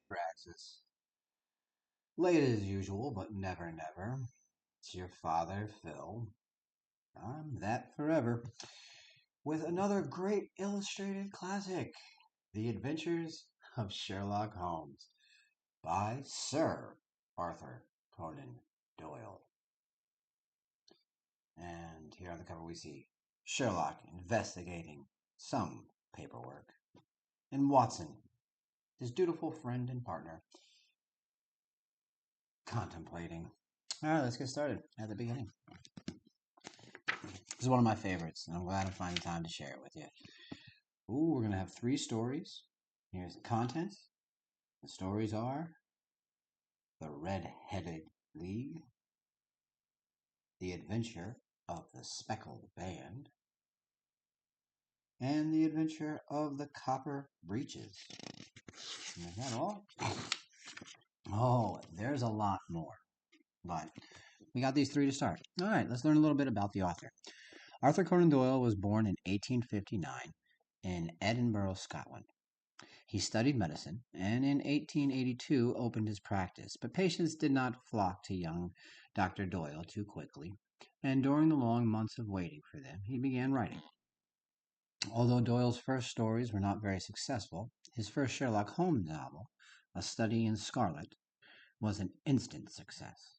Abraxas. Late as usual, but never, never. It's your father, Phil. I'm that forever. With another great illustrated classic, The Adventures of Sherlock Holmes by Sir Arthur Conan Doyle. And here on the cover we see Sherlock investigating some paperwork, and Watson, his dutiful friend and partner, contemplating. All right, let's get started at the beginning. This is one of my favorites, and I'm glad I'm finding time to share it with you. Ooh, we're going to have 3 stories. Here's the contents. The stories are The Red-Headed League, The Adventure of the Speckled Band, and The Adventure of the Copper Breeches. Is that all? Oh, there's a lot more, but we got these 3 to start. All right, let's learn a little bit about the author. Arthur Conan Doyle was born in 1859 in Edinburgh, Scotland. He studied medicine and in 1882 opened his practice, but patients did not flock to young Dr. Doyle too quickly, and during the long months of waiting for them, he began writing. Although Doyle's first stories were not very successful, his first Sherlock Holmes novel, A Study in Scarlet, was an instant success.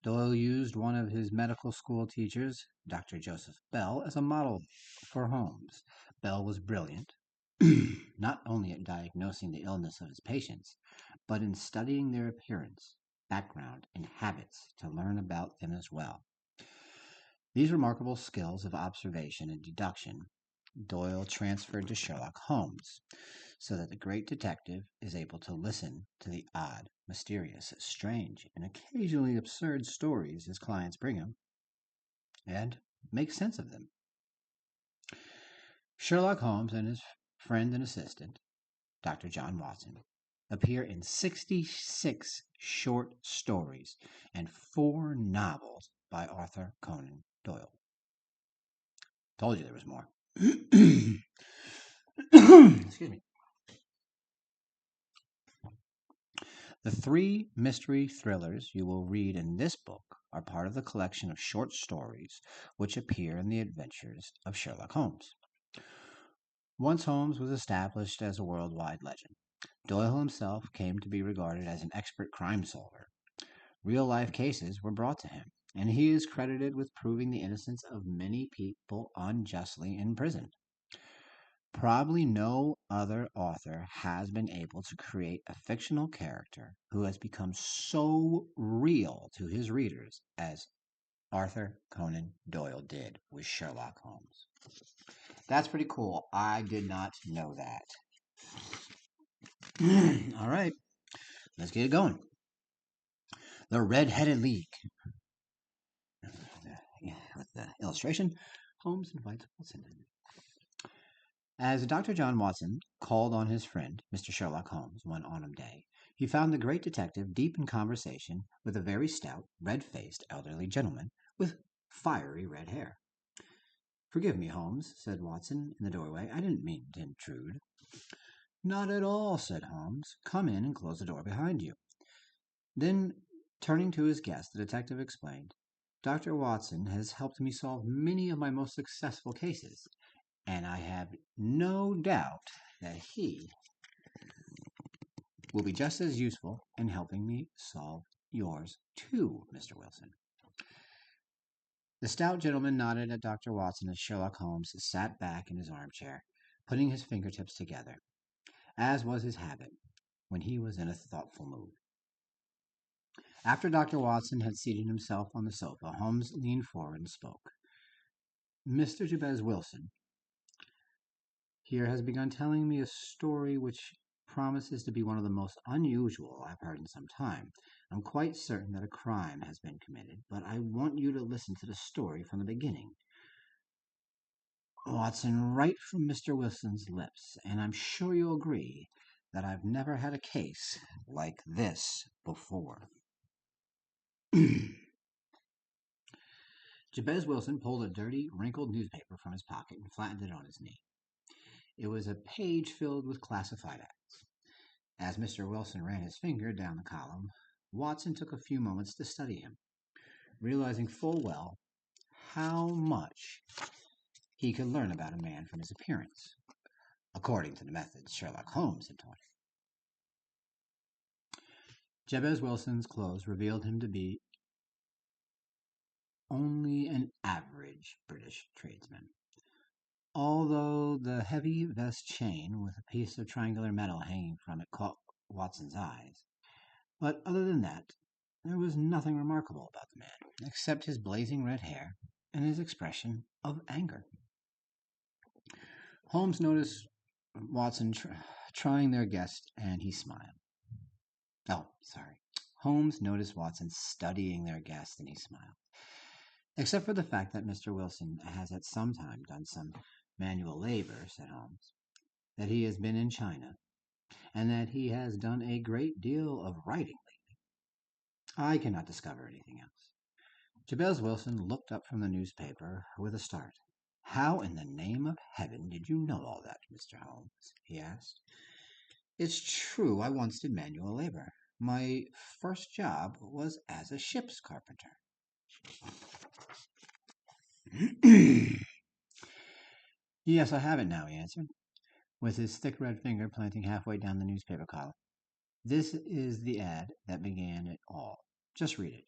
Doyle used one of his medical school teachers, Dr. Joseph Bell, as a model for Holmes. Bell was brilliant, not only at diagnosing the illness of his patients, but in studying their appearance, background, and habits to learn about them as well. These remarkable skills of observation and deduction Doyle transferred to Sherlock Holmes, so that the great detective is able to listen to the odd, mysterious, strange, and occasionally absurd stories his clients bring him and make sense of them. Sherlock Holmes and his friend and assistant, Dr. John Watson, appear in 66 short stories and 4 novels by Arthur Conan Doyle. Told you there was more. Excuse me. The 3 mystery thrillers you will read in this book are part of the collection of short stories which appear in the adventures of Sherlock Holmes. Once Holmes was established as a worldwide legend, Doyle himself came to be regarded as an expert crime solver. Real-life cases were brought to him, and he is credited with proving the innocence of many people unjustly imprisoned. Probably no other author has been able to create a fictional character who has become so real to his readers as Arthur Conan Doyle did with Sherlock Holmes. That's pretty cool. I did not know that. All right, let's get it going. The Red-Headed League. With the illustration, Holmes invites Watson in. As Dr. John Watson called on his friend, Mr. Sherlock Holmes, one autumn day, he found the great detective deep in conversation with a very stout, red-faced elderly gentleman with fiery red hair. "Forgive me, Holmes," said Watson in the doorway. "I didn't mean to intrude." "Not at all," said Holmes. "Come in and close the door behind you." Then, turning to his guest, the detective explained, "Dr. Watson has helped me solve many of my most successful cases, and I have no doubt that he will be just as useful in helping me solve yours too, Mr. Wilson." The stout gentleman nodded at Dr. Watson as Sherlock Holmes sat back in his armchair, putting his fingertips together, as was his habit when he was in a thoughtful mood. After Dr. Watson had seated himself on the sofa, Holmes leaned forward and spoke. "Mr. Jabez Wilson here has begun telling me a story which promises to be one of the most unusual I've heard in some time. I'm quite certain that a crime has been committed, but I want you to listen to the story from the beginning." Watson, right from Mr. Wilson's lips, and I'm sure you'll agree that I've never had a case like this before. Jabez Wilson pulled a dirty, wrinkled newspaper from his pocket and flattened it on his knee. It was a page filled with classified ads. As Mr. Wilson ran his finger down the column, Watson took a few moments to study him, realizing full well how much he could learn about a man from his appearance, according to the methods Sherlock Holmes had taught him. Jabez Wilson's clothes revealed him to be only an average British tradesman, although the heavy vest chain with a piece of triangular metal hanging from it caught Watson's eyes. But other than that, there was nothing remarkable about the man, except his blazing red hair and his expression of anger. Holmes noticed Watson trying their guest, and he smiled. Holmes noticed Watson studying their guest, and he smiled. Except for the fact that Mr. Wilson has at some time done some manual labor, said Holmes, that he has been in China, and that he has done a great deal of writing lately. I cannot discover anything else. Jabez Wilson looked up from the newspaper with a start. How in the name of heaven did you know all that, Mr. Holmes? He asked. It's true, I once did manual labor. My first job was as a ship's carpenter. Yes, I have it now, he answered, with his thick red finger planting halfway down the newspaper column. This is the ad that began it all. Just read it.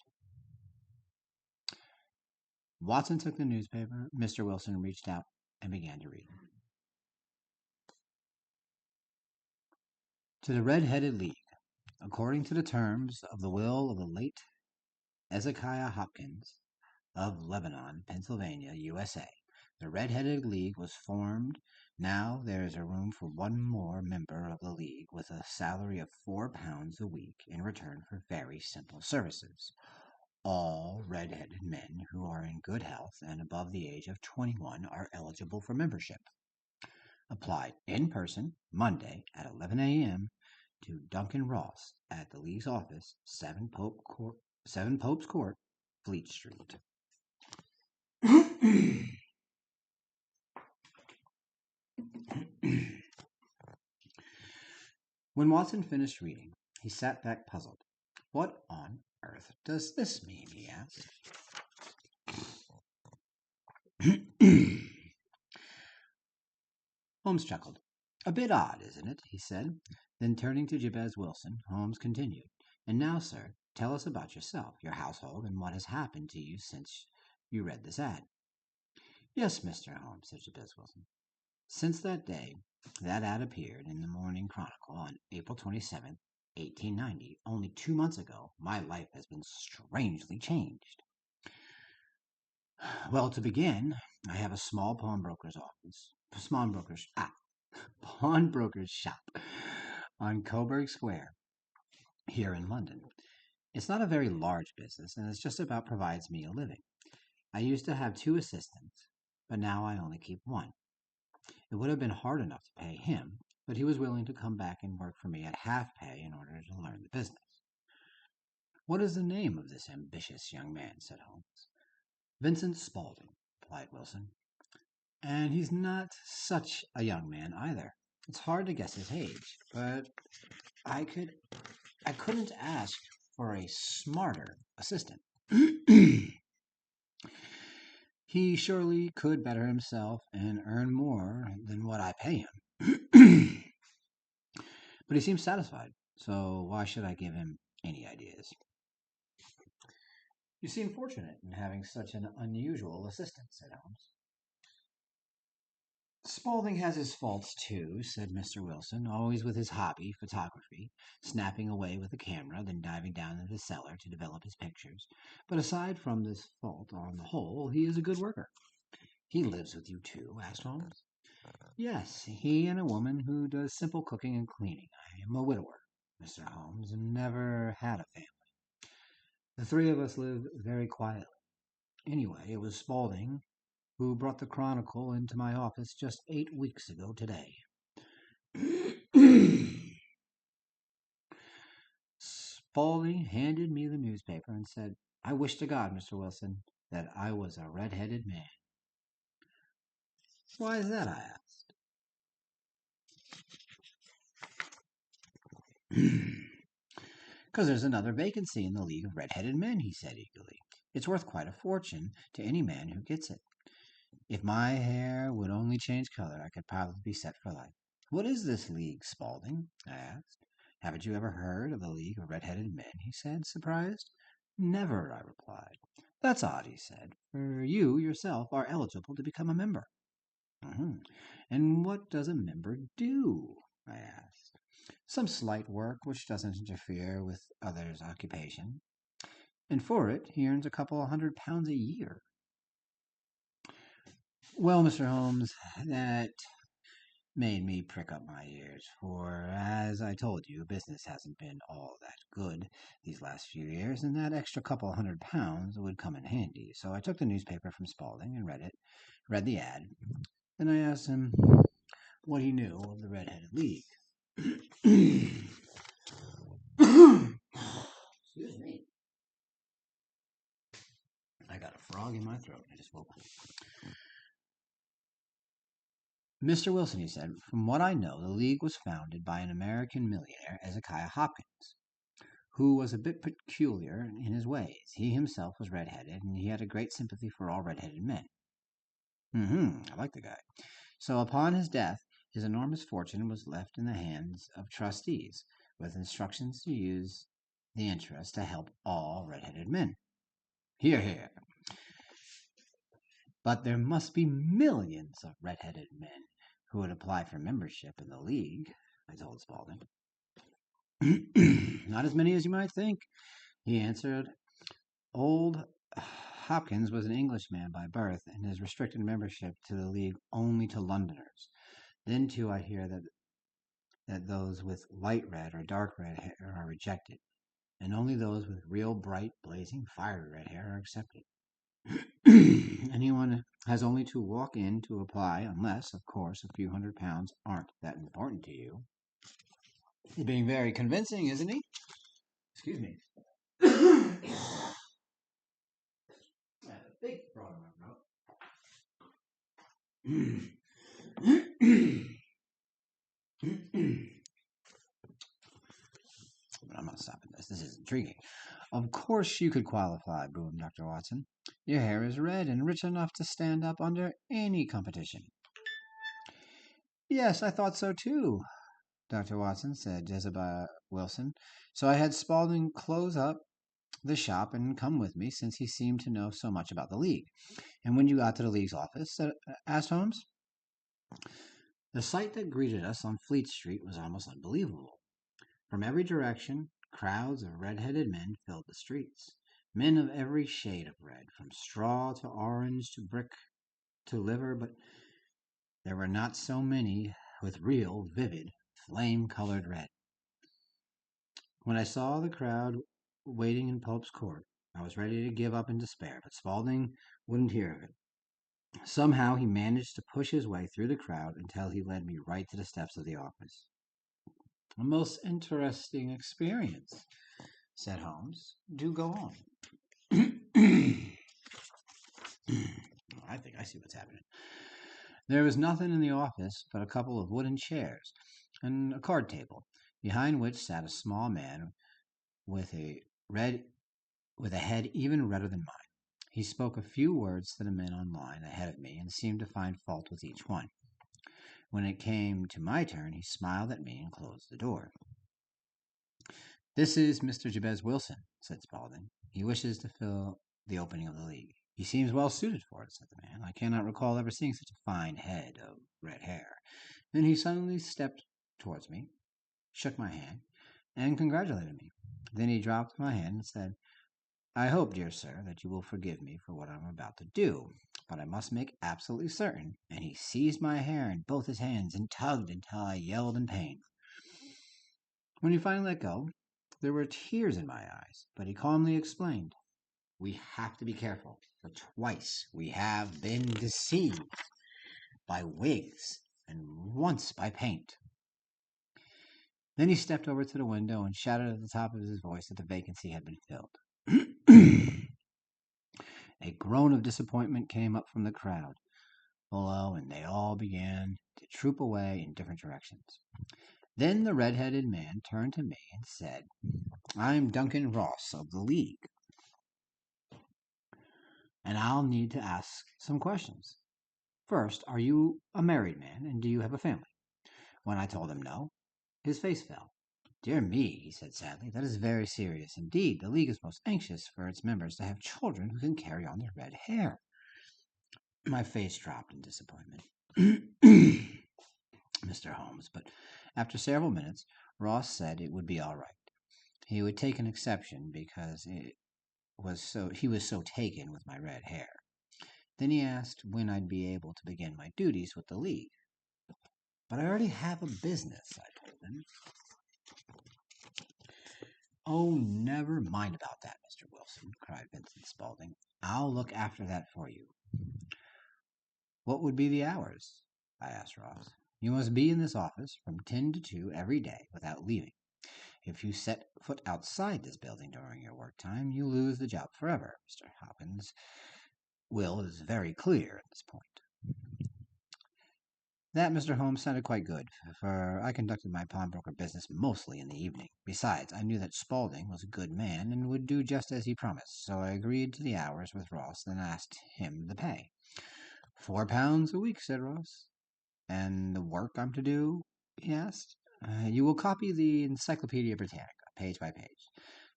Watson took the newspaper. Mr. Wilson reached out and began to read. To the Red-Headed League, according to the terms of the will of the late Ezekiah Hopkins of Lebanon, Pennsylvania, USA, the Red-Headed League was formed. Now there is a room for one more member of the League with a salary of £4 a week in return for very simple services. All red-headed men who are in good health and above the age of 21 are eligible for membership. Applied in person Monday at 11 a.m. to Duncan Ross at the League's office, 7 Pope's Court, Fleet Street. When Watson finished reading, he sat back puzzled. What on earth does this mean? He asked. Holmes chuckled. A bit odd, isn't it? He said. Then turning to Jabez Wilson, Holmes continued. And now, sir, tell us about yourself, your household, and what has happened to you since you read this ad. Yes, Mr. Holmes, said Jabez Wilson. Since that day, that ad appeared in the Morning Chronicle on April 27th, 1890, only 2 months ago, my life has been strangely changed. Well, to begin, I have a small pawnbroker's shop on Coburg Square here in London. It's not a very large business, and it's just about provides me a living. I used to have 2 assistants, but now I only keep 1. It would have been hard enough to pay him, but he was willing to come back and work for me at half pay in order to learn the business. What is the name of this ambitious young man? Said Holmes. Vincent Spaulding, replied Wilson. And he's not such a young man either. It's hard to guess his age, but I couldn't ask for a smarter assistant. He surely could better himself and earn more than what I pay him. But he seems satisfied, so why should I give him any ideas? You seem fortunate in having such an unusual assistant, said Holmes. Spaulding has his faults, too, said Mr. Wilson, always with his hobby, photography, snapping away with a camera, then diving down into the cellar to develop his pictures. But aside from this fault, on the whole, he is a good worker. He lives with you, too? Asked Holmes. Yes, he and a woman who does simple cooking and cleaning. I am a widower, Mr. Holmes, and never had a family. The 3 of us live very quietly. Anyway, it was Spaulding who brought the Chronicle into my office just 8 weeks ago today. Spaulding handed me the newspaper and said, I wish to God, Mr. Wilson, that I was a red-headed man. Why is that? I asked. "Because there's another vacancy in the League of Red-Headed Men," he said eagerly. "It's worth quite a fortune to any man who gets it. If my hair would only change color, I could probably be set for life." "What is this league, Spaulding?" I asked. "Haven't you ever heard of the League of Red-Headed Men?" he said, surprised. "Never," I replied. "That's odd," he said, "for you yourself are eligible to become a member." "And what does a member do?" I asked. "Some slight work which doesn't interfere with others' occupation. And for it, he earns a couple of £100 a year." "Well, Mr. Holmes, that made me prick up my ears, for, as I told you, business hasn't been all that good these last few years, and that extra couple of £100 would come in handy. So I took the newspaper from Spaulding and read the ad. Then I asked him what he knew of the Red-Headed League. Excuse me. I got a frog in my throat. I just woke up. "Mr. Wilson," he said, "from what I know, the League was founded by an American millionaire, Ezekiah Hopkins, who was a bit peculiar in his ways. He himself was red-headed, and he had a great sympathy for all red-headed men." I like the guy. "So upon his death, his enormous fortune was left in the hands of trustees, with instructions to use the interest to help all red-headed men." Hear, hear. "But there must be millions of red-headed men who would apply for membership in the League," I told Spaulding. "Not as many as you might think," he answered. "Old Hopkins was an Englishman by birth, and has restricted membership to the League only to Londoners. Then, too, I hear that those with light red or dark red hair are rejected, and only those with real bright, blazing, fiery red hair are accepted. Anyone has only to walk in to apply, unless, of course, a few £100 aren't that important to you." He's being very convincing, isn't he? Excuse me. I have a big frog in my throat. But I'm not stopping this. This is intriguing. "Of course you could qualify," boomed Dr. Watson. "Your hair is red and rich enough to stand up under any competition." "Yes, I thought so too, Dr. Watson," said Jezebel Wilson. "So I had Spaulding close up the shop and come with me, since he seemed to know so much about the League." "And when you got to the League's office?" asked Holmes. The sight that greeted us on Fleet Street was almost unbelievable. From every direction, crowds of red-headed men filled the streets. Men of every shade of red, from straw to orange to brick to liver, but there were not so many with real, vivid, flame-colored red. When I saw the crowd waiting in Pope's Court, I was ready to give up in despair, but Spaulding wouldn't hear of it. Somehow he managed to push his way through the crowd until he led me right to the steps of the office. "A most interesting experience," said Holmes. "Do go on." I think I see what's happening. There was nothing in the office but a couple of wooden chairs and a card table, behind which sat a small man with a head even redder than mine. He spoke a few words to the men on line ahead of me and seemed to find fault with each one. When it came to my turn, he smiled at me and closed the door. "This is Mr. Jabez Wilson," said Spaulding. "He wishes to fill the opening of the League." "He seems well suited for it," said the man. "I cannot recall ever seeing such a fine head of red hair." Then he suddenly stepped towards me, shook my hand, and congratulated me. Then he dropped my hand and said, "I hope, dear sir, that you will forgive me for what I'm about to do, but I must make absolutely certain." And he seized my hair in both his hands and tugged until I yelled in pain. When he finally let go, there were tears in my eyes, but he calmly explained, "We have to be careful, for twice we have been deceived by wigs and once by paint." Then he stepped over to the window and shouted at the top of his voice that the vacancy had been filled. A groan of disappointment came up from the crowd below, and they all began to troop away in different directions. Then the red-headed man turned to me and said, "I'm Duncan Ross of the League, and I'll need to ask some questions. First, are you a married man, and do you have a family?" When I told him no, his face fell. "Dear me," he said sadly, "that is very serious indeed. The League is most anxious for its members to have children who can carry on their red hair." My face dropped in disappointment. Mr. Holmes, but after several minutes, Ross said it would be all right. He would take an exception because he was so taken with my red hair. Then he asked when I'd be able to begin my duties with the League. "But I already have a business," I told him. "Oh, never mind about that, Mr. Wilson," cried Vincent Spaulding. "I'll look after that for you." "What would be the hours?" I asked Ross. "You must be in this office from 10 to 2 every day without leaving. If you set foot outside this building during your work time, you lose the job forever. Mr. Hopkins' will is very clear at this point." That, Mr. Holmes, sounded quite good, for I conducted my pawnbroker business mostly in the evening. Besides, I knew that Spaulding was a good man and would do just as he promised, so I agreed to the hours with Ross and asked him the pay. £4 a week," said Ross. "And the work I'm to do?" he asked. "You will copy the Encyclopedia Britannica, page by page.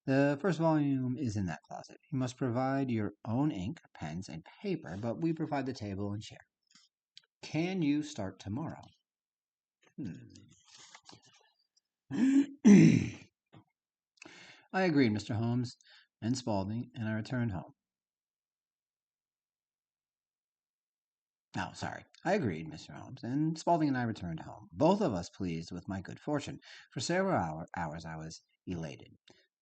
The first volume is in that closet. You must provide your own ink, pens, and paper, but we provide the table and chair. Can you start tomorrow?" I agreed, Mr. Holmes and Spaulding, and I returned home. I agreed, Mr. Holmes, and Spaulding and I returned home, both of us pleased with my good fortune. For several hours I was elated.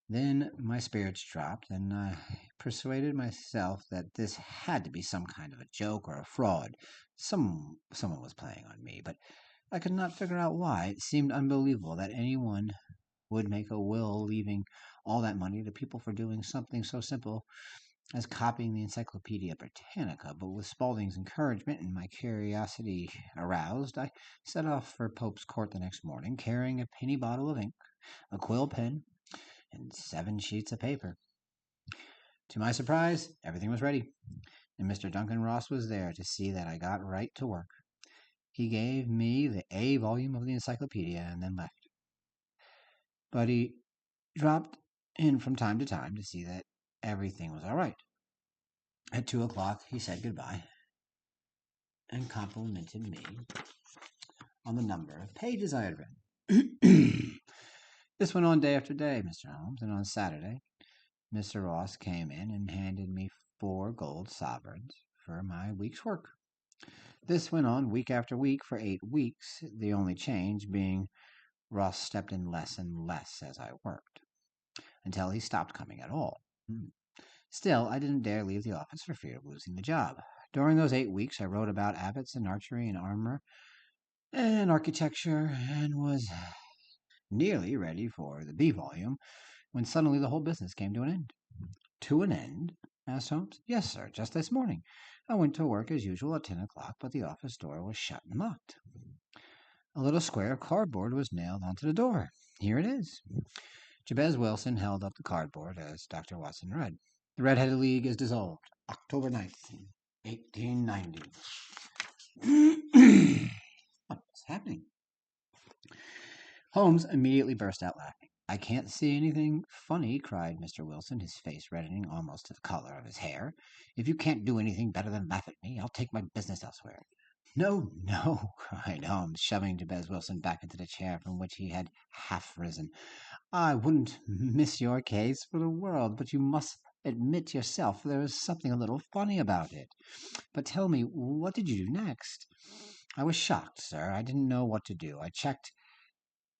Then my spirits dropped, and I persuaded myself that this had to be some kind of a joke or a fraud. Someone was playing on me, but I could not figure out why. It seemed unbelievable that anyone would make a will leaving all that money to people for doing something so simple as copying the Encyclopedia Britannica. But with Spaulding's encouragement and my curiosity aroused, I set off for Pope's Court the next morning, carrying a penny bottle of ink, a quill pen, and 7 sheets of paper. To my surprise, everything was ready, and Mr. Duncan Ross was there to see that I got right to work. He gave me the A volume of the encyclopedia and then left. But he dropped in from time to time to see that everything was all right. At 2 o'clock, he said goodbye and complimented me on the number of pages I had read. This went on day after day, Mr. Holmes, and on Saturday, Mr. Ross came in and handed me 4 gold sovereigns for my week's work. This went on week after week for 8 weeks, the only change being Ross stepped in less and less as I worked, until he stopped coming at all. Still, I didn't dare leave the office for fear of losing the job. During those 8 weeks, I wrote about abbots and archery and armor and architecture, and was nearly ready for the B volume when suddenly the whole business came to an end. "To an end?" asked Holmes. "Yes, sir, just this morning. I went to work as usual at 10 o'clock, but the office door was shut and locked. A little square of cardboard was nailed onto the door. Here it is." Jabez Wilson held up the cardboard as Dr. Watson read. "The Red-Headed League is dissolved, October 9th, 1890. What's happening? Holmes immediately burst out laughing. "I can't see anything funny," cried Mr. Wilson, his face reddening almost to the color of his hair. "If you can't do anything better than laugh at me, I'll take my business elsewhere." "No, no," cried Holmes, shoving Jabez Wilson back into the chair from which he had half risen. "I wouldn't miss your case for the world, but you must admit yourself there is something a little funny about it. But tell me, what did you do next?" "I was shocked, sir. I didn't know what to do. I checked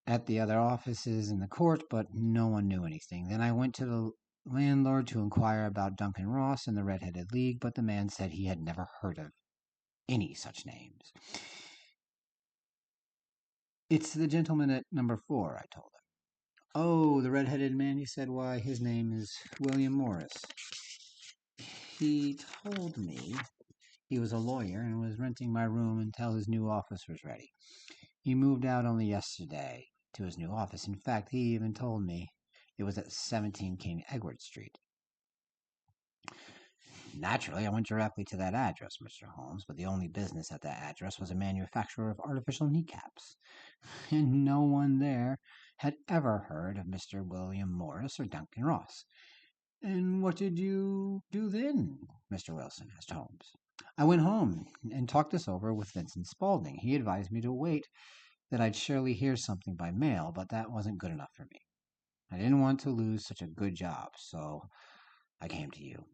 at the other offices in the court, but no one knew anything. Then I went to the landlord to inquire about Duncan Ross and the Red-Headed League, but the man said he had never heard of any such names. "It's the gentleman at number 4, I told him. "Oh, the red-headed man," he said. "Why, his name is William Morris. He told me he was a lawyer and was renting my room until his new office was ready. He moved out only yesterday. to his new office. In fact, he even told me it was at 17 King Edward Street. Naturally, I went directly to that address, Mr. Holmes, but the only business at that address was a manufacturer of artificial kneecaps, and no one there had ever heard of Mr. William Morris or Duncan Ross. And what did you do then, Mr. Wilson? Asked Holmes. I went home and talked this over with Vincent Spaulding. He advised me to wait, that I'd surely hear something by mail, but that wasn't good enough for me. I didn't want to lose such a good job, so I came to you.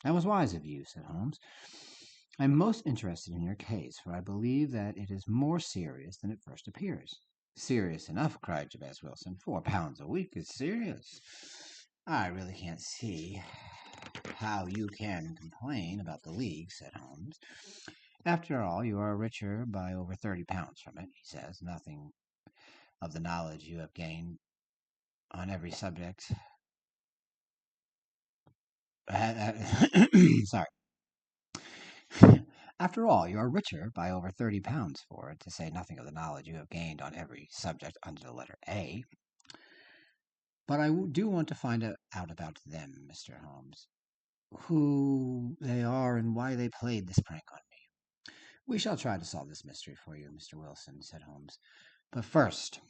That was wise of you, said Holmes. I'm most interested in your case, for I believe that it is more serious than it first appears. Serious enough, cried Jabez Wilson. £4 a week is serious. I really can't see how you can complain about the league, said Holmes. After all, you are richer by over £30 from it, he says. Nothing of the knowledge you have gained on every subject. Sorry. After all, you are richer by over £30 for it, to say nothing of the knowledge you have gained on every subject under the letter A. But I do want to find out about them, Mr. Holmes. Who they are and why they played this prank on me. We shall try to solve this mystery for you, Mr. Wilson, said Holmes. But first,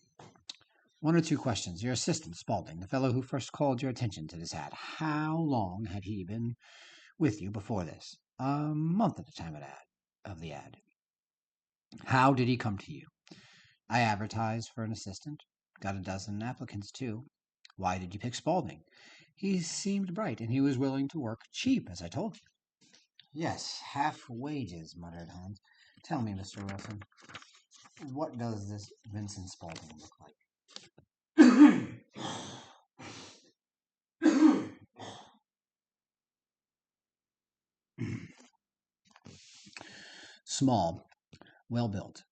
one or two questions. Your assistant, Spaulding, the fellow who first called your attention to this ad, how long had he been with you before this? A month at the time of the ad. How did he come to you? I advertised for an assistant. Got a dozen applicants, too. Why did you pick Spaulding? He seemed bright, and he was willing to work cheap, as I told you. Yes, half wages, muttered Holmes. Tell me, Mr. Wilson, what does this Vincent Spaulding look like? Small, well built,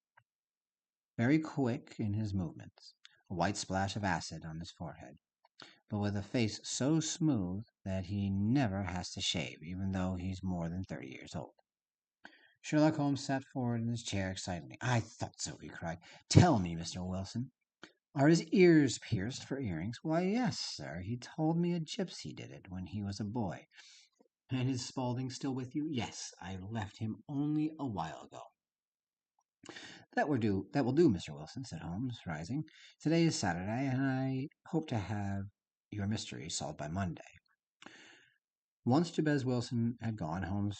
very quick in his movements, a white splash of acid on his forehead, but with a face so smooth that he never has to shave, even though he's more than 30 years old. Sherlock Holmes sat forward in his chair excitedly. I thought so, he cried. Tell me, Mr. Wilson, are his ears pierced for earrings? Why, yes, sir. He told me a gypsy did it when he was a boy. And is Spaulding still with you? Yes, I left him only a while ago. That will do, Mr. Wilson, said Holmes, rising. Today is Saturday, and I hope to have your mystery solved by Monday. Once Jabez Wilson had gone, Holmes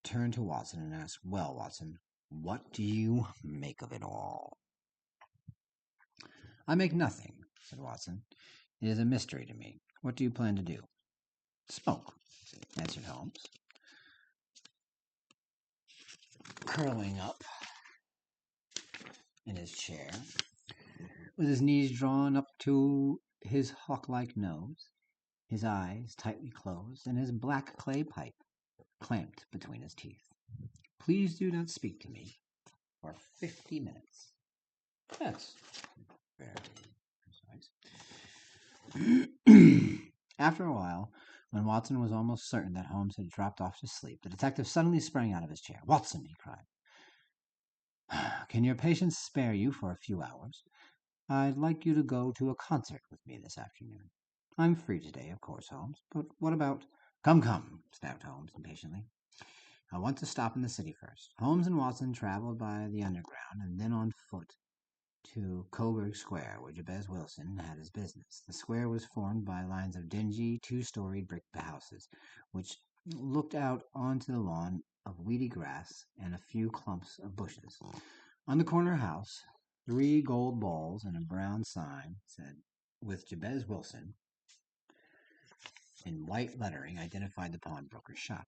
turned to Watson and asked, Well, Watson, what do you make of it all? I make nothing, said Watson. It is a mystery to me. What do you plan to do? Smoke, answered Holmes, curling up in his chair, with his knees drawn up to his hawk-like nose, his eyes tightly closed, and his black clay pipe clamped between his teeth. Please do not speak to me for 50 minutes. That's very precise. After a while, when Watson was almost certain that Holmes had dropped off to sleep, the detective suddenly sprang out of his chair. Watson, he cried, can your patients spare you for a few hours? I'd like you to go to a concert with me this afternoon. I'm free today, of course, Holmes, but what about... Come, snapped Holmes impatiently. I want to stop in the city first. Holmes and Watson traveled by the underground and then on foot to Coburg Square, where Jabez Wilson had his business. The square was formed by lines of dingy, two-storied brick houses, which looked out onto the lawn of weedy grass and a few clumps of bushes. On the corner house, 3 gold balls and a brown sign said, with Jabez Wilson, in white lettering, identified the pawnbroker's shop.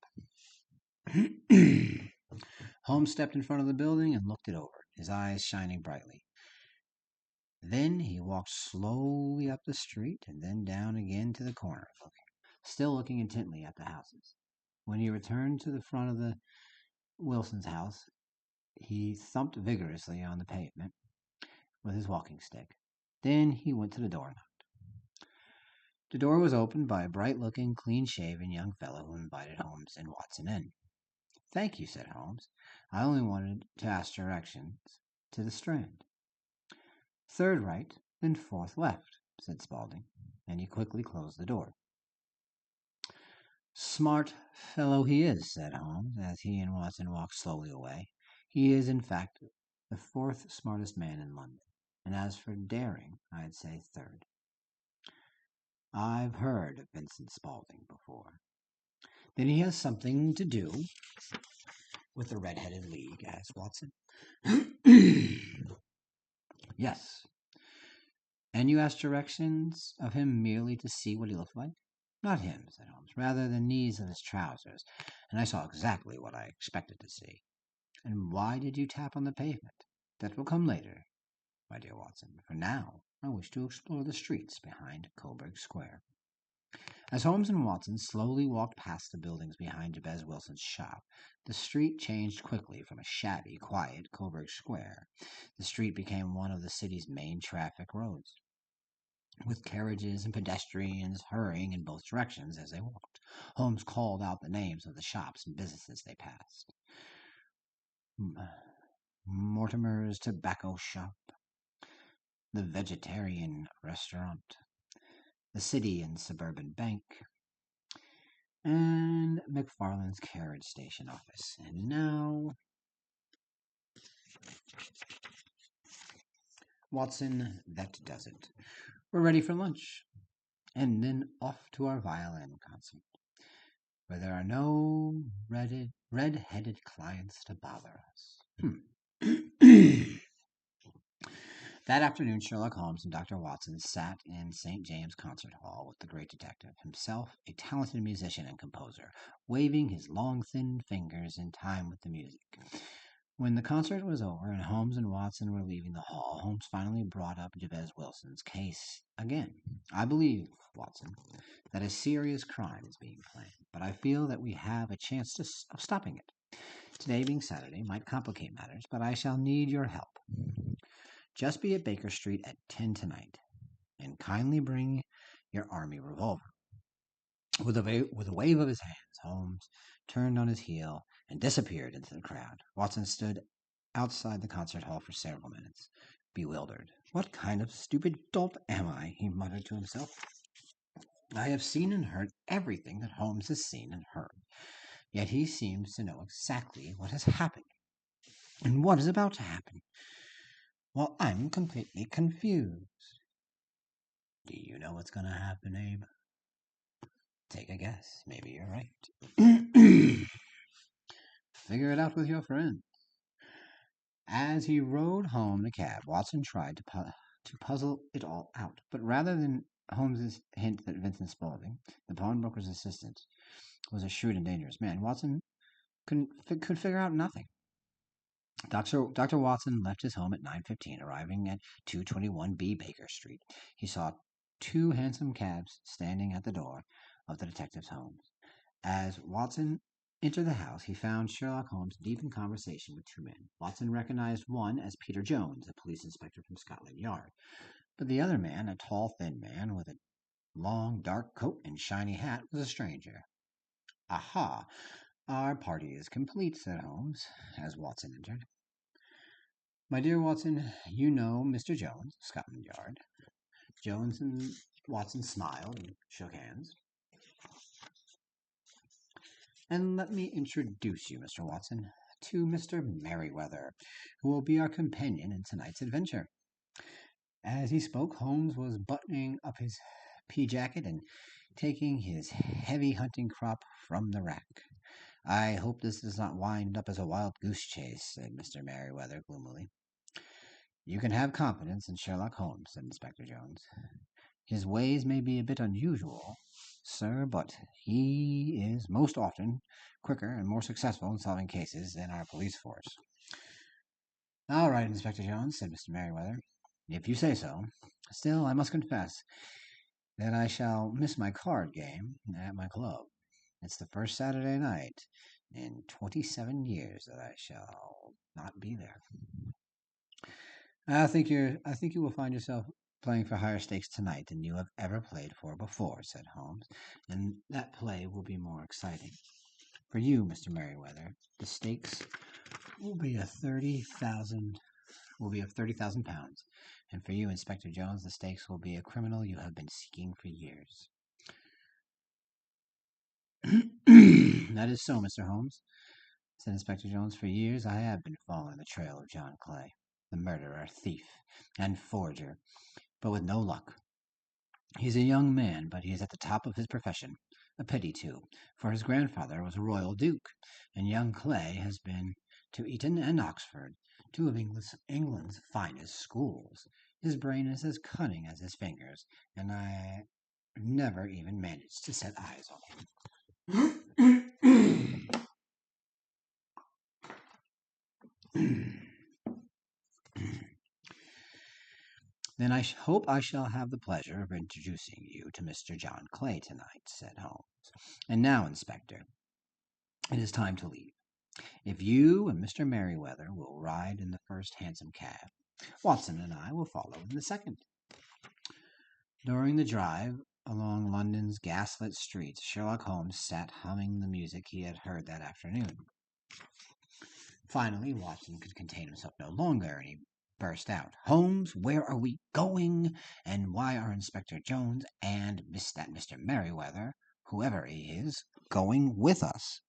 Holmes stepped in front of the building and looked it over, his eyes shining brightly. Then he walked slowly up the street and then down again to the corner, still looking intently at the houses. When he returned to the front of the Wilson's house, he thumped vigorously on the pavement with his walking stick. Then he went to the door and knocked. The door was opened by a bright-looking, clean-shaven young fellow who invited Holmes and Watson in. Thank you, said Holmes. I only wanted to ask directions to the Strand. Third right, then fourth left, said Spaulding, and he quickly closed the door. Smart fellow he is, said Holmes, as he and Watson walked slowly away. He is, in fact, the fourth smartest man in London, and as for daring, I'd say third. I've heard of Vincent Spaulding before. Then he has something to do with the Red-Headed League, asked Watson. Yes. And you asked directions of him merely to see what he looked like? Not him, said Holmes, rather the knees of his trousers, and I saw exactly what I expected to see. And why did you tap on the pavement? That will come later, my dear Watson. For now, I wish to explore the streets behind Coburg Square. As Holmes and Watson slowly walked past the buildings behind Jabez Wilson's shop, the street changed quickly from a shabby, quiet Coburg Square. The street became one of the city's main traffic roads, with carriages and pedestrians hurrying in both directions as they walked. Holmes called out the names of the shops and businesses they passed. Mortimer's Tobacco Shop, the Vegetarian Restaurant, the City and Suburban Bank, and McFarland's Carriage Station Office. And now, Watson, that does it. We're ready for lunch, and then off to our violin concert, where there are no red-headed clients to bother us. That afternoon, Sherlock Holmes and Dr. Watson sat in St. James Concert Hall with the great detective, himself a talented musician and composer, waving his long, thin fingers in time with the music. When the concert was over and Holmes and Watson were leaving the hall, Holmes finally brought up Jabez Wilson's case again. I believe, Watson, that a serious crime is being planned, but I feel that we have a chance of stopping it. Today being Saturday might complicate matters, but I shall need your help. Just be at Baker Street at 10 tonight, and kindly bring your army revolver. With a wave of his hands, Holmes turned on his heel and disappeared into the crowd. Watson stood outside the concert hall for several minutes, bewildered. What kind of stupid dolt am I? He muttered to himself. I have seen and heard everything that Holmes has seen and heard, yet he seems to know exactly what has happened and what is about to happen. Well, I'm completely confused. Do you know what's going to happen, Abe? Take a guess. Maybe you're right. Figure it out with your friend. As he rode home in a cab, Watson tried to puzzle it all out. But rather than Holmes's hint that Vincent Spaulding, the pawnbroker's assistant, was a shrewd and dangerous man, Watson could figure out nothing. Dr. Watson left his home at 9:15, arriving at 221B Baker Street. He saw two handsome cabs standing at the door of the detective's home. As Watson entered the house, he found Sherlock Holmes deep in conversation with two men. Watson recognized one as Peter Jones, a police inspector from Scotland Yard, but the other man, a tall, thin man with a long, dark coat and shiny hat, was a stranger. Aha! Our party is complete, said Holmes, as Watson entered. My dear Watson, you know Mr. Jones, Scotland Yard. Jones and Watson smiled and shook hands. And let me introduce you, Mr. Watson, to Mr. Merryweather, who will be our companion in tonight's adventure. As he spoke, Holmes was buttoning up his pea jacket and taking his heavy hunting crop from the rack. I hope this does not wind up as a wild goose chase, said Mr. Merryweather gloomily. You can have confidence in Sherlock Holmes, said Inspector Jones. His ways may be a bit unusual, sir, but he is most often quicker and more successful in solving cases than our police force. All right, Inspector Jones, said Mr. Merryweather, if you say so. Still, I must confess that I shall miss my card game at my club. It's the first Saturday night in 27 years that I shall not be there. I think you will find yourself playing for higher stakes tonight than you have ever played for before, said Holmes, and that play will be more exciting. For you, Mr. Merryweather, the stakes will be a 30,000 will be of 30,000 pounds. And for you, Inspector Jones, the stakes will be a criminal you have been seeking for years. That is so, Mr. Holmes, said Inspector Jones. For years I have been following the trail of John Clay, the murderer, thief, and forger, but with no luck. He's a young man, but he is at the top of his profession. A pity, too, for his grandfather was a royal duke, and young Clay has been to Eton and Oxford, two of England's finest schools. His brain is as cunning as his fingers, and I never even managed to set eyes on him. Then I hope I shall have the pleasure of introducing you to Mr. John Clay tonight, said Holmes. And now, Inspector, it is time to leave. If you and Mr. Merryweather will ride in the first hansom cab, Watson and I will follow in the second. During the drive along London's gaslit streets, Sherlock Holmes sat humming the music he had heard that afternoon. Finally, Watson could contain himself no longer, and he burst out, "Holmes, where are we going? And why are Inspector Jones and that Mr. Merryweather, whoever he is, going with us?"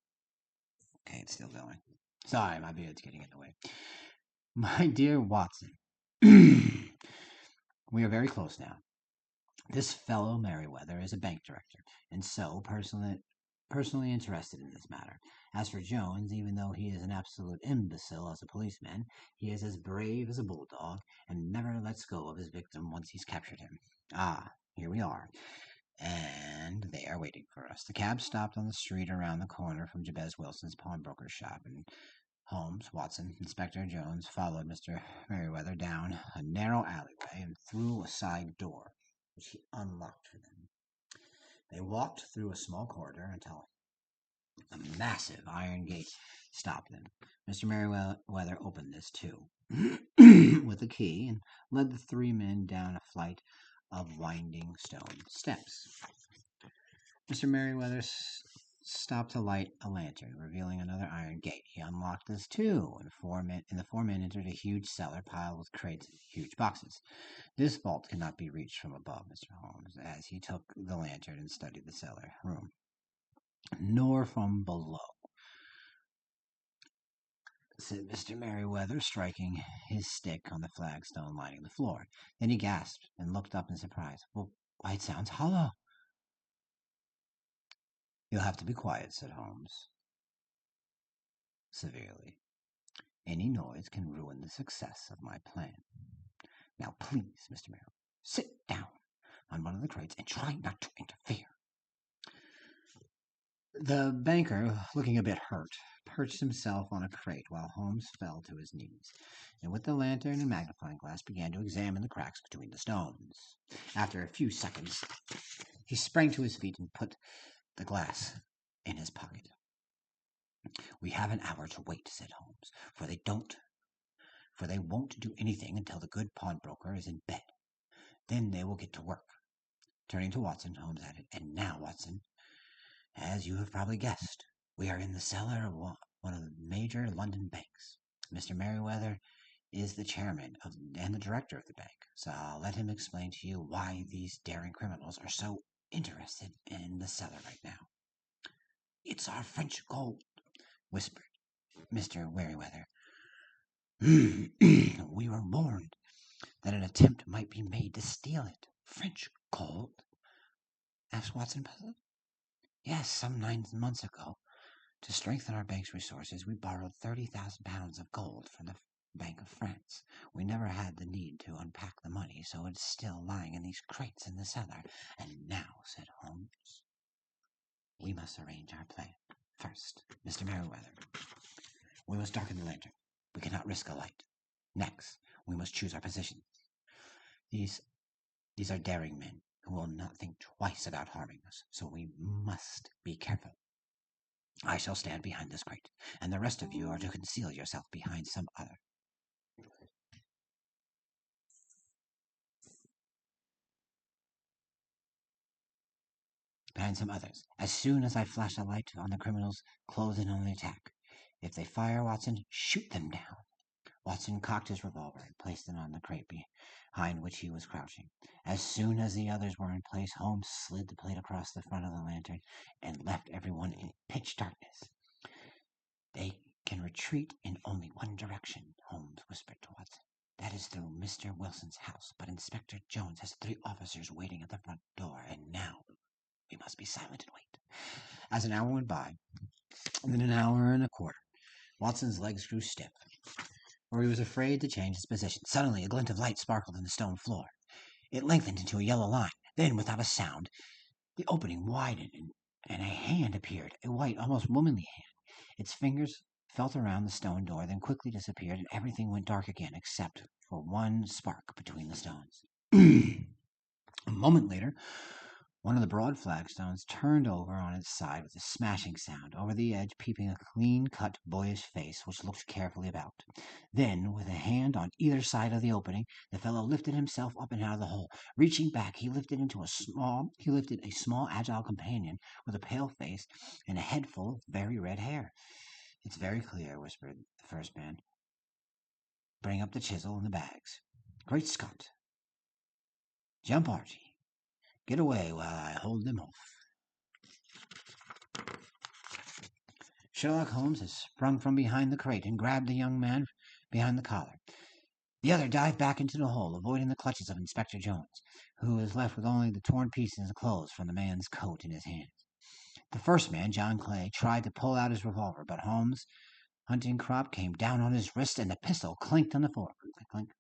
Okay, it's still going. Sorry, my beard's getting in the way. My dear Watson, we are very close now. This fellow Merryweather is a bank director, and so personally interested in this matter. As for Jones, even though he is an absolute imbecile as a policeman, he is as brave as a bulldog, and never lets go of his victim once he's captured him. Ah, here we are, and they are waiting for us. The cab stopped on the street around the corner from Jabez Wilson's pawnbroker's shop, and Holmes, Watson, Inspector Jones followed Mr. Merryweather down a narrow alleyway and through a side door, which he unlocked for them. They walked through a small corridor until a massive iron gate stopped them. Mr. Merryweather opened this too, with a key, and led the three men down a flight of winding stone steps. Mr. Merryweather stopped to light a lantern, revealing another iron gate. He unlocked this too, and the four men entered a huge cellar piled with crates and huge boxes. This vault could not be reached from above, Mr. Holmes, as he took the lantern and studied the cellar room, nor from below, said Mr. Merryweather, striking his stick on the flagstone lining the floor. Then he gasped and looked up in surprise. "Well, why, it sounds hollow." "You'll have to be quiet," said Holmes severely. "Any noise can ruin the success of my plan. Now, please, Mr. Merrill, sit down on one of the crates and try not to interfere." The banker, looking a bit hurt, perched himself on a crate while Holmes fell to his knees, and with the lantern and magnifying glass began to examine the cracks between the stones. After a few seconds, he sprang to his feet and put the glass in his pocket. "We have an hour to wait," said Holmes, for they won't do anything until the good pawnbroker is in bed. Then they will get to work." Turning to Watson, Holmes added, "And now, Watson, as you have probably guessed, we are in the cellar of one of the major London banks. Mr. Merryweather is the chairman and the director of the bank, so I'll let him explain to you why these daring criminals are so interested in the cellar right now." "It's our French gold," whispered Mr. Merryweather. "We were warned that an attempt might be made to steal it." "French gold?" asked Watson, puzzled. "Yes, some 9 months ago. To strengthen our bank's resources, we borrowed 30,000 pounds of gold from the Bank of France. We never had the need to unpack the money, so it's still lying in these crates in the cellar. And now," said Holmes, "we must arrange our plan. First, Mr. Merryweather, we must darken the lantern. We cannot risk a light. Next, we must choose our positions. These are daring men who will not think twice about harming us, so we must be careful. I shall stand behind this crate, and the rest of you are to conceal yourself behind some other. As soon as I flash a light on the criminals, close in on the attack. If they fire, Watson, shoot them down. Watson cocked his revolver and placed it on the crate behind which he was crouching. As soon as the others were in place, Holmes slid the plate across the front of the lantern and left everyone in pitch darkness. "They can retreat in only one direction," Holmes whispered to Watson. "That is through Mr. Wilson's house, but Inspector Jones has 3 officers waiting at the front door, and now we must be silent and wait." As an hour went by, and then an hour and a quarter, Watson's legs grew stiff, for he was afraid to change his position. Suddenly, a glint of light sparkled in the stone floor. It lengthened into a yellow line. Then, without a sound, the opening widened, and a hand appeared, a white, almost womanly hand. Its fingers felt around the stone door, then quickly disappeared, and everything went dark again, except for one spark between the stones. A moment later, one of the broad flagstones turned over on its side with a smashing sound, over the edge peeping a clean-cut, boyish face, which looked carefully about. Then, with a hand on either side of the opening, the fellow lifted himself up and out of the hole. Reaching back, he lifted a small, agile companion with a pale face and a head full of very red hair. "It's very clear," whispered the first man. "Bring up the chisel and the bags. Great Scott! Jump, Archie. Get away while I hold them off." Sherlock Holmes had sprung from behind the crate and grabbed the young man behind the collar. The other dived back into the hole, avoiding the clutches of Inspector Jones, who was left with only the torn pieces of clothes from the man's coat in his hands. The first man, John Clay, tried to pull out his revolver, but Holmes' hunting crop came down on his wrist, and the pistol clinked on the floor. Clink, clink.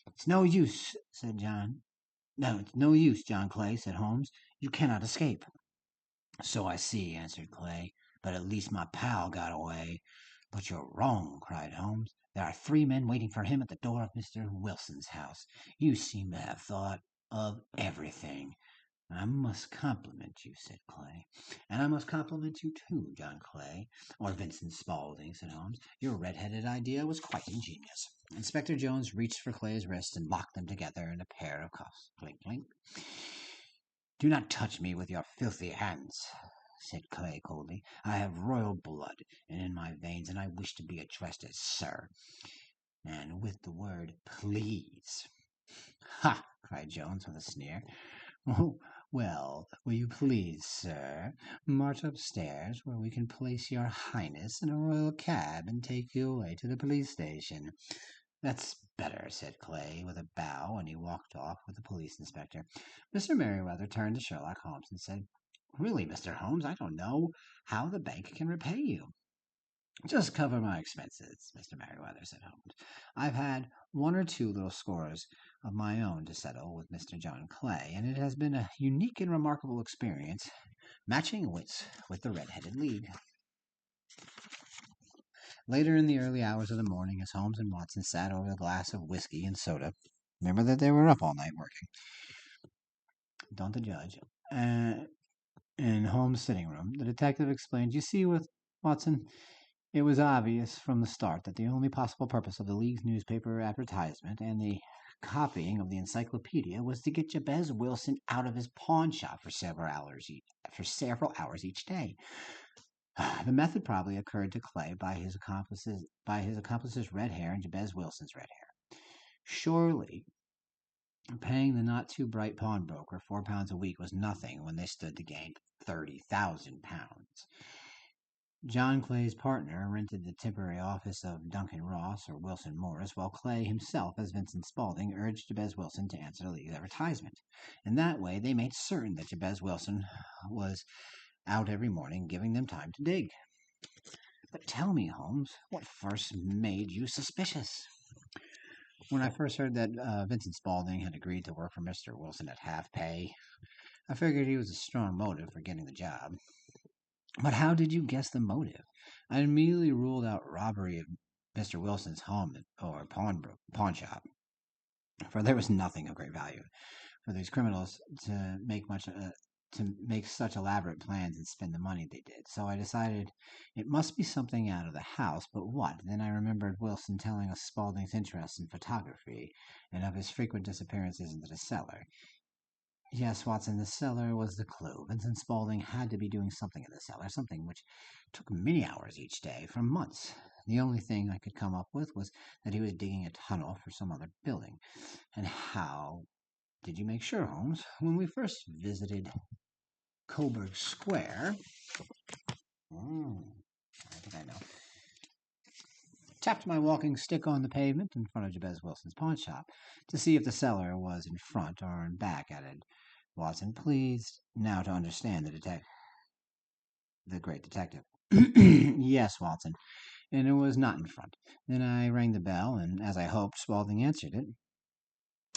"It's no use," said John. "No, it's no use, John Clay," said Holmes. "You cannot escape." "So I see," answered Clay, "but at least my pal got away." "But you're wrong," cried Holmes. "There are 3 men waiting for him at the door of Mr. Wilson's house. You seem to have thought of everything." "I must compliment you," said Clay. "And I must compliment you too, John Clay, or Vincent Spaulding," said Holmes. "Your red-headed idea was quite ingenious." Inspector Jones reached for Clay's wrist and locked them together in a pair of cuffs. Clink, clink. "Do not touch me with your filthy hands," said Clay coldly. "I have royal blood in my veins, and I wish to be addressed as Sir, and with the word please." "Ha!" cried Jones with a sneer. "Oh, well, will you please, sir, march upstairs, where we can place your highness in a royal cab and take you away to the police station?" "That's better," said Clay with a bow, and he walked off with the police inspector. Mr. Merryweather turned to Sherlock Holmes and said, "Really, Mr. Holmes, I don't know how the bank can repay you." "Just cover my expenses," Mr. Merryweather said Holmes. "I've had 1 or 2 little scores of my own to settle with Mr. John Clay, and it has been a unique and remarkable experience matching wits with the Red-Headed League." Later in the early hours of the morning, as Holmes and Watson sat over a glass of whiskey and soda, remember that they were up all night working, don't the judge, in Holmes' sitting room, the detective explained, "You see, with Watson, it was obvious from the start that the only possible purpose of the League's newspaper advertisement and the copying of the encyclopedia was to get Jabez Wilson out of his pawn shop for several hours each day. The method probably occurred to Clay by his accomplice's red hair and Jabez Wilson's red hair. Surely, paying the not-too-bright pawnbroker £4 a week was nothing when they stood to gain £30,000. John Clay's partner rented the temporary office of Duncan Ross or Wilson Morris, while Clay himself, as Vincent Spaulding, urged Jabez Wilson to answer the League's advertisement. In that way, they made certain that Jabez Wilson was out every morning, giving them time to dig. "But tell me, Holmes, what first made you suspicious?" "When I first heard that Vincent Spaulding had agreed to work for Mr. Wilson at half pay, I figured he was a strong motive for getting the job." "But how did you guess the motive?" "I immediately ruled out robbery of Mr. Wilson's home or pawn shop, for there was nothing of great value for these criminals to make such elaborate plans and spend the money they did. So I decided it must be something out of the house, but what? Then I remembered Wilson telling us Spaulding's interest in photography and of his frequent disappearances into the cellar. Yes, Watson, the cellar was the clue. Vincent Spaulding had to be doing something in the cellar, something which took many hours each day for months. The only thing I could come up with was that he was digging a tunnel for some other building. And how did you make sure, Holmes? When we first visited Coburg Square, I think I know, tapped my walking stick on the pavement in front of Jabez Wilson's pawn shop to see if the seller was in front or in back, added Watson, pleased now to understand the great detective. Yes, Watson, and it was not in front. Then I rang the bell, and as I hoped, Spaulding answered it.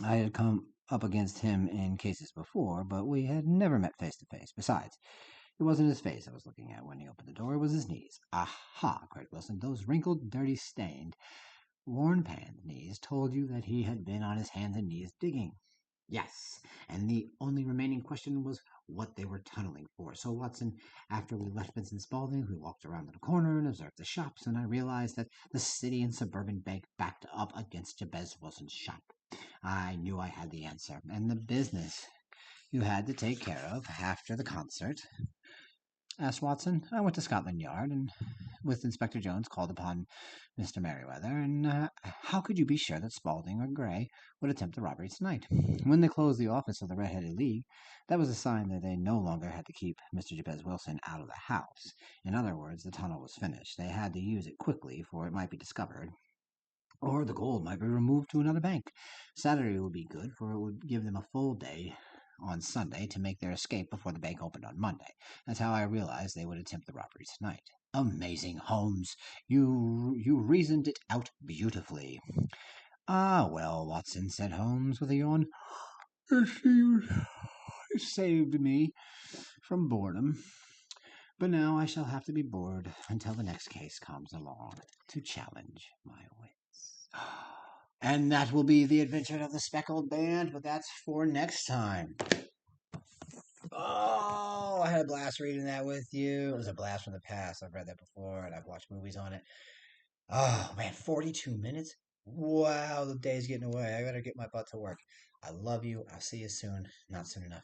I had come up against him in cases before, but we had never met face to face. Besides, it wasn't his face I was looking at when he opened the door, it was his knees. Aha, cried Wilson, those wrinkled, dirty, stained, worn-panned knees told you that he had been on his hands and knees digging. Yes, and the only remaining question was what they were tunneling for. So, Watson, after we left Vincent Spaulding, we walked around to the corner and observed the shops, and I realized that the City and Suburban Bank backed up against Jabez Wilson's shop. I knew I had the answer, and the business you had to take care of after the concert, asked Watson. I went to Scotland Yard and with Inspector Jones called upon Mr. Merriweather, and how could you be sure that Spaulding or Gray would attempt the robbery tonight? When they closed the office of the Red-Headed League, that was a sign that they no longer had to keep Mr. Jabez Wilson out of the house. In other words, the tunnel was finished. They had to use it quickly, for it might be discovered, or the gold might be removed to another bank. Saturday would be good, for it would give them a full day on Sunday to make their escape before the bank opened on Monday. That's how I realized they would attempt the robbery tonight. Amazing, Holmes. You reasoned it out beautifully. Ah, well, Watson, said Holmes with a yawn. It saved me from boredom. But now I shall have to be bored until the next case comes along to challenge my wits. And that will be the adventure of the Speckled Band, but that's for next time. Oh, I had a blast reading that with you. It was a blast from the past. I've read that before, and I've watched movies on it. Oh, man, 42 minutes? Wow, the day's getting away. I better get my butt to work. I love you. I'll see you soon. Not soon enough.